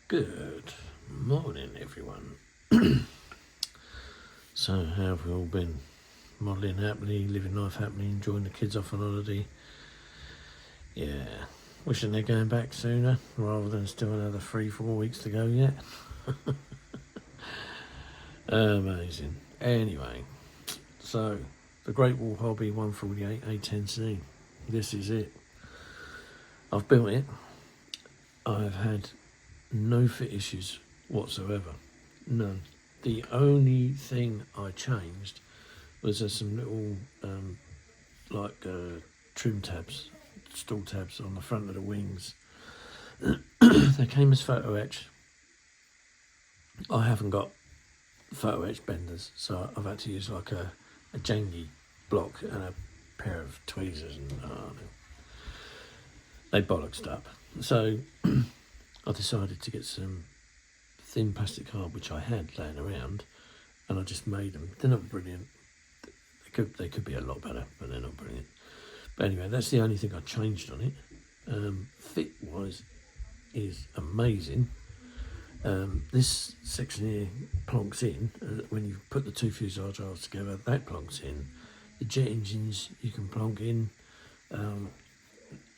Good morning, everyone. So, how have we all been? Modelling happily, living life happily, enjoying the kids off on holiday. Yeah, wishing they're going back sooner rather than still another 3-4 weeks to go yet. Amazing. Anyway, so the Great Wall Hobby 148 A-10C. This is it. I've built it. I've had no fit issues whatsoever. None. The only thing I changed was there's some little trim tabs, stall tabs on the front of the wings. They came as photo etch. I haven't got photo etch benders, so I've had to use like a jangy block and a pair of tweezers, and they bollocksed up. So I decided to get some thin plastic card, which I had laying around, and I just made them. They're not brilliant. They could be a lot better, but they're not brilliant. But anyway, that's the only thing I changed on it. Fit wise is amazing. This section here plonks in. When you put the two fuselage rails together, that plonks in. The jet engines you can plonk in.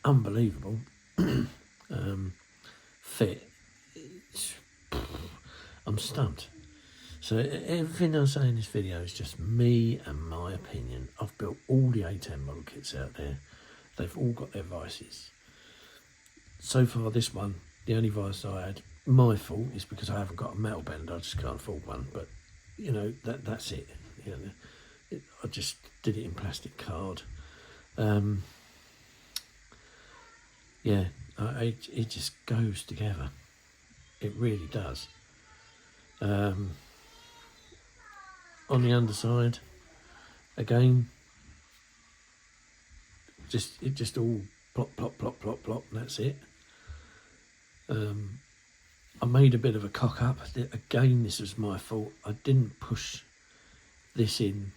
Unbelievable. Fit. I'm stumped. So everything I say in this video is just me and my opinion. I've built all the A10 model kits out there. They've all got their vices. So far this one, the only vice I had, my fault, is because I haven't got a metal bend. I just can't afford one. But, you know, that's it. You know, I just did it in plastic card. It just goes together. It really does. On the underside, again, it just all plop, plop, plop, plop, plop, and that's it. I made a bit of a cock up. Again, this was my fault. I didn't push this in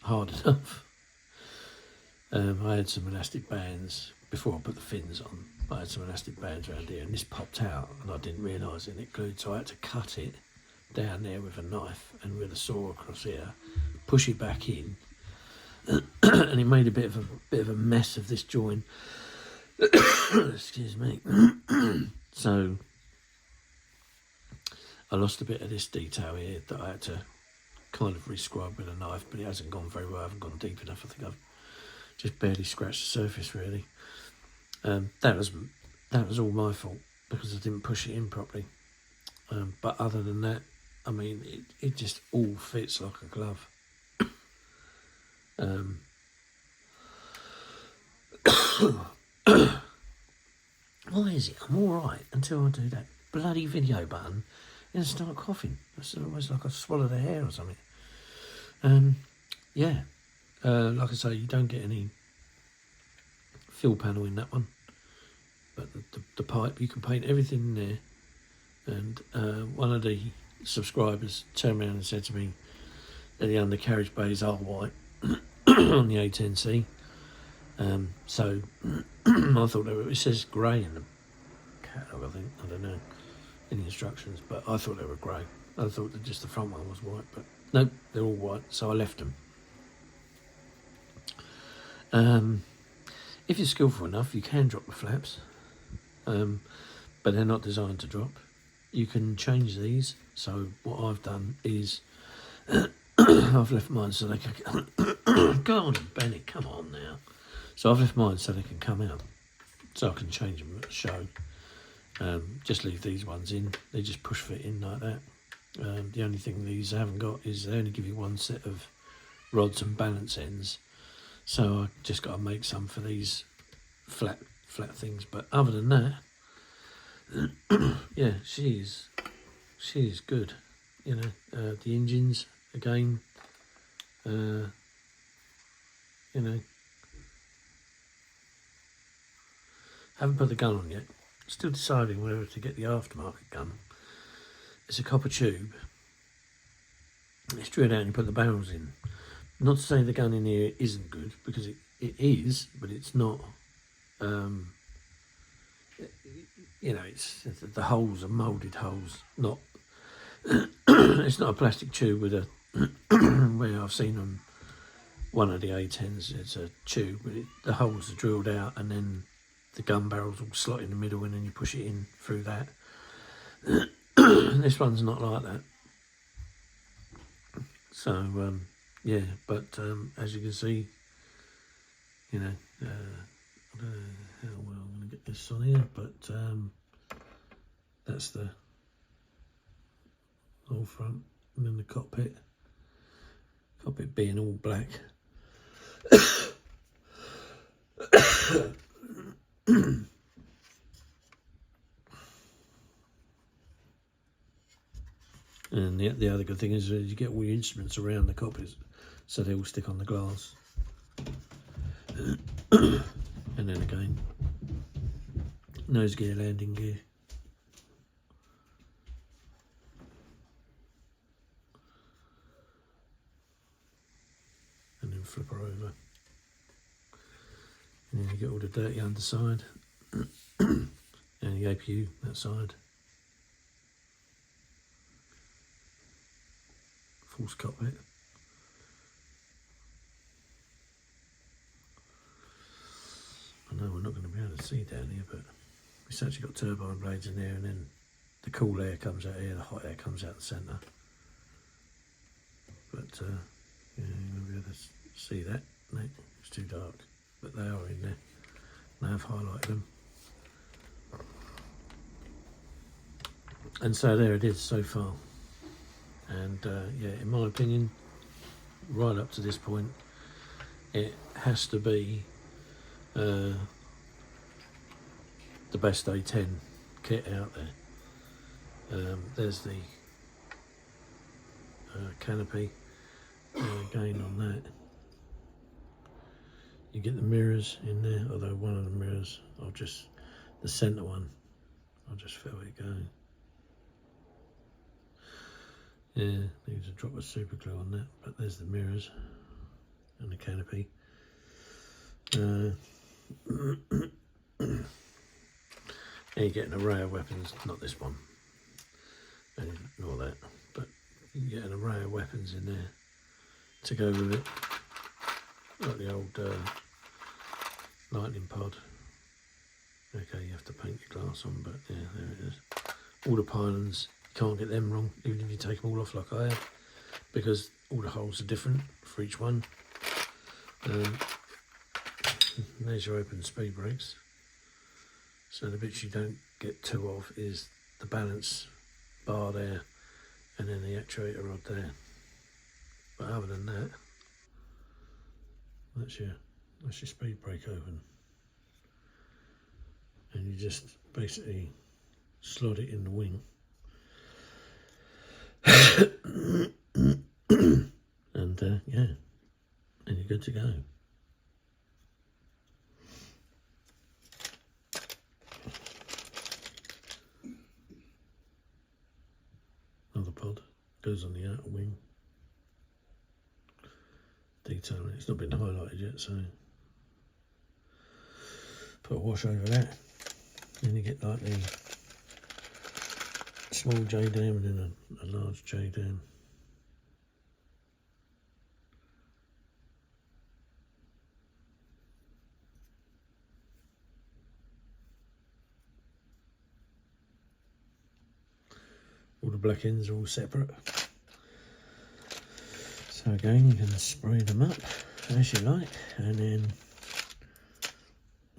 hard enough. I had some elastic bands before I put the fins on. I had some elastic bands around here, and this popped out, and I didn't realise it. It glued, so I had to cut it down there with a knife and with a saw across here, push it back in, and it made a bit of a mess of this joint. Excuse me. So I lost a bit of this detail here that I had to kind of rescribe with a knife, but it hasn't gone very well. I haven't gone deep enough. I think I've just barely scratched the surface, really. That was all my fault because I didn't push it in properly. But other than that, I mean, it just all fits like a glove. Why is it I'm all right until I do that bloody video button and start coughing? It's almost like I swallowed a hair or something. Like I say, you don't get any fill panel in that one, but the pipe, you can paint everything in there. And one of the subscribers turned around and said to me that the undercarriage bays are white on the A-10C. So I thought it says grey in the catalogue, I think. I don't know, in the instructions, but I thought they were grey. I thought that just the front one was white, but no, they're all white, so I left them. If you're skillful enough, you can drop the flaps, but they're not designed to drop. You can change these. So what I've done is I've left mine so they can go on, Bennett, come on now. So I've left mine so they can come out, so I can change them at the show. Just leave these ones in. They just push fit in like that. The only thing these haven't got is they only give you one set of rods and balance ends, so I just got to make some for these flat things. But other than that, yeah, she is good. You know, the engines again. You know, haven't put the gun on yet. Still deciding whether to get the aftermarket gun. It's a copper tube. It's drilled out and you put the barrels in. Not to say the gun in here isn't good, because it is, but it's not. you know, it's the holes are moulded holes, not it's not a plastic tube with a where I've seen them. One of the A-10s, it's a tube, but the holes are drilled out, and then the gun barrels all slot in the middle, and then you push it in through that. This one's not like that. So yeah, but as you can see, you know, I don't know how well I'm going to get this on here, but that's the whole front, and then the cockpit being all black. And the other good thing is you get all your instruments around the cockpit, so they all stick on the glass. And then again, nose gear, landing gear. And then flip her over. And then you get all the dirty underside. And the APU, that side. False cockpit. I know we're not going to be able to see down here, but it's actually got turbine blades in there, and then the cool air comes out here, the hot air comes out the centre. But yeah, you won't be able to see that. No, it's too dark. But they are in there. And I have highlighted them. And so there it is so far. And yeah, in my opinion, right up to this point, it has to be the best A10 kit out there. There's the canopy. Again on that, you get the mirrors in there, although one of the mirrors, the centre one, I'll just feel it going. Yeah, needs a drop of super glue on that, but there's the mirrors and the canopy. And you get an array of weapons, not this one, and ignore that, but you get an array of weapons in there to go with it, like the old lightning pod. Okay, you have to paint your glass on, but yeah, there it is. All the pylons, you can't get them wrong, even if you take them all off like I have, because all the holes are different for each one. There's your open speed brakes. So the bits you don't get two of is the balance bar there, and then the actuator rod there. But other than that, that's your speed brake open. And you just basically slot it in the wing. And yeah, and you're good to go. Another pod goes on the outer wing. Detailing, it's not been highlighted yet, so put a wash over that. Then you get like the small J dam and then a large J dam. All the black ends are all separate. So again, you can spray them up as you like, and then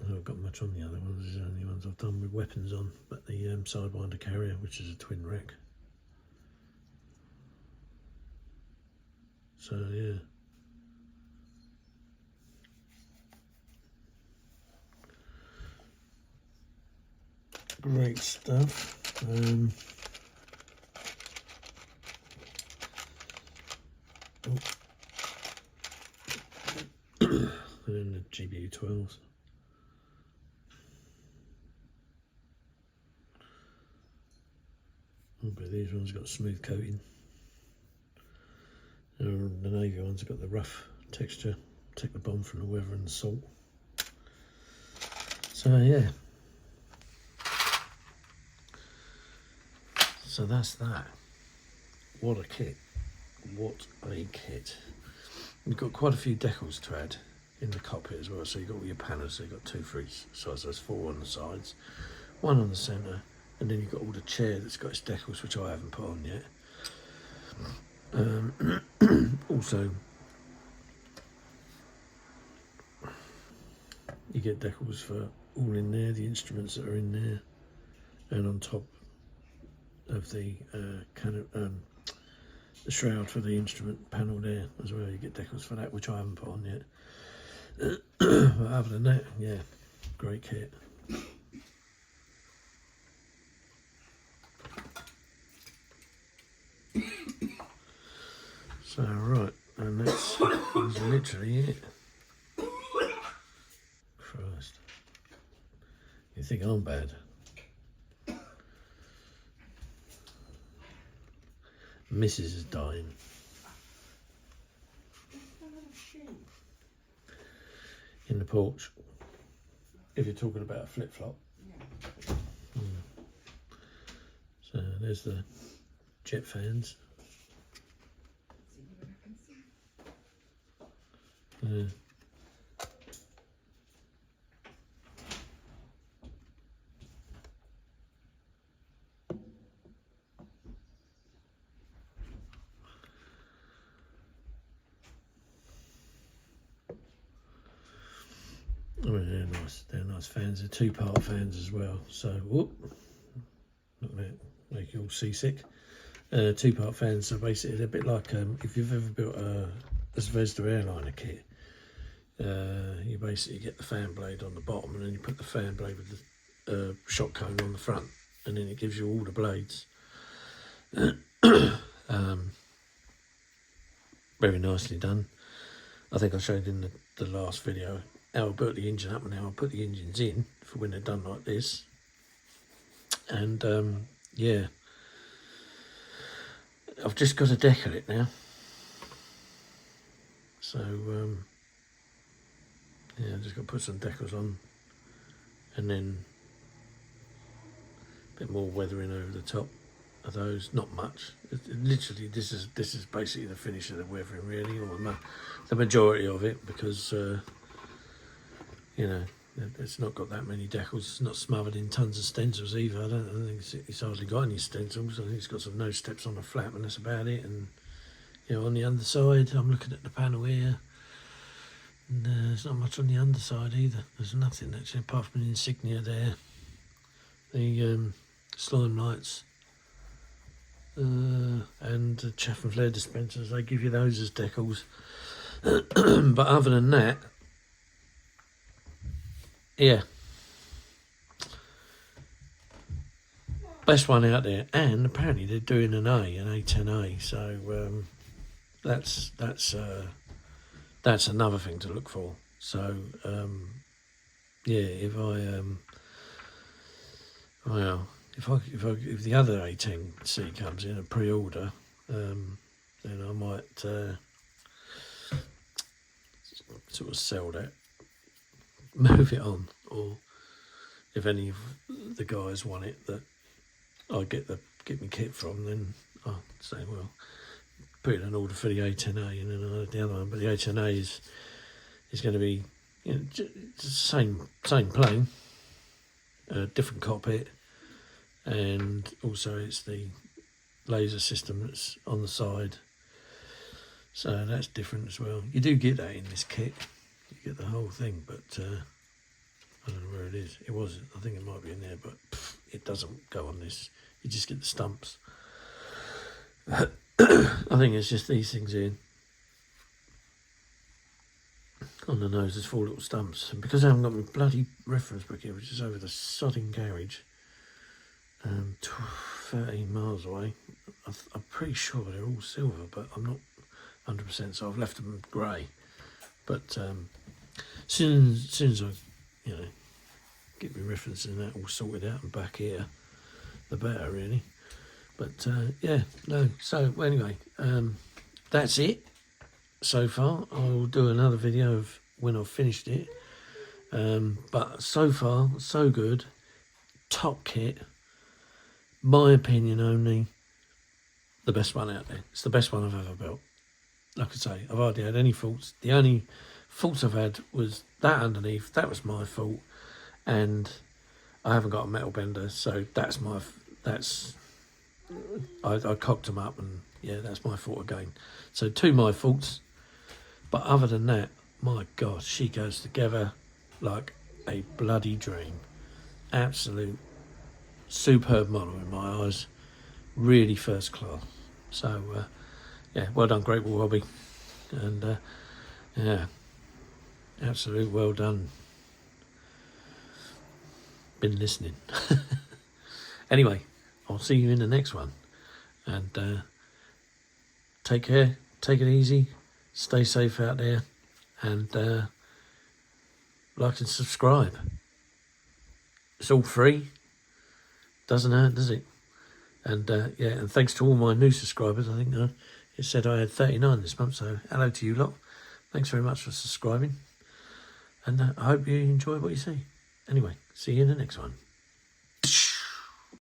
I haven't got much on the other ones. These are the only ones I've done with weapons on, but the Sidewinder carrier, which is a twin rack. So yeah. Great stuff. And then the GWH. Oh, but these ones got smooth coating. The navy ones have got the rough texture, take the bomb from the weather and the salt. So yeah, So that's that. What a kit. What a kit. You've got quite a few decals to add in the cockpit as well. So you've got all your panels, so you've got 2 for each side, so there's 4 on the sides, 1 on the centre, and then you've got all the chair that's got its decals, which I haven't put on yet. Also, you get decals for all in there, the instruments that are in there, and on top of the the shroud for the instrument panel there as well. You get decals for that, which I haven't put on yet. But other than that, yeah, great kit. So right, and that's literally it. Christ, you think I'm bad? Mrs. is dying. In the porch. If you're talking about a flip-flop. So there's the jet fans. Yeah. Oh, they're nice. They're nice fans. They're 2-part fans as well. So, whoop, not that make you all seasick. 2-part fans. So basically, they're a bit like if you've ever built a Zvezda airliner kit. You basically get the fan blade on the bottom, and then you put the fan blade with the shock cone on the front, and then it gives you all the blades. Very nicely done. I think I showed in the last video how I built the engine up and how I put the engines in for when they're done like this. And yeah, I've just got to decal it now. So yeah, I've just got to put some decals on, and then a bit more weathering over the top of those. Not much. Literally, this is basically the finish of the weathering, really, or the majority of it, because you know, it's not got that many decals. It's not smothered in tons of stencils either. I don't think it's hardly got any stencils. I think it's got some nose steps on the flap, and that's about it. And you know, on the underside, I'm looking at the panel here, and there's not much on the underside either. There's nothing actually apart from an insignia there. The slime lights and the chaff and flare dispensers, they give you those as decals. But other than that, yeah, best one out there. And apparently they're doing an A-10C, so that's another thing to look for. So yeah, if the other A-10C comes in a pre-order, then I might sort of sell that, move it on, or if any of the guys want it that I get me kit from, then I'll say, well, put in an order for the A-10C and then I'll have the other one. But the A-10C is going to be, you know, same plane, different cockpit, and also it's the laser system that's on the side, so that's different as well. You do get that in this kit. You get the whole thing, but I don't know where it is. It was, I think it might be in there, but it doesn't go on this. You just get the stumps. I think it's just these things in. On the nose, there's 4 little stumps. And because I haven't got my bloody reference book here, which is over the sodding garage, 13 miles away, I'm pretty sure they're all silver, but I'm not 100%, so I've left them grey. But soon as I, you know, get my references and that all sorted out and back here, the better, really. But yeah, no. So anyway, that's it so far. I'll do another video of when I've finished it. But so far, so good. Top kit. my opinion only, the best one out there. It's the best one I've ever built. Like I say, I've hardly had any faults. The only faults I've had was that underneath. That was my fault, and I haven't got a metal bender, so I cocked them up, and yeah, that's my fault again. So 2 my faults, but other than that, my God, she goes together like a bloody dream. Absolute superb model in my eyes, really first class. So yeah, well done, Great Wall Hobby, and yeah, absolute well done. Been listening. Anyway, I'll see you in the next one, and take care, take it easy, stay safe out there, and like and subscribe. It's all free, doesn't hurt, does it? And yeah, and thanks to all my new subscribers. I think it said I had 39 this month, so hello to you lot. Thanks very much for subscribing, and I hope you enjoy what you see. Anyway, see you in the next one.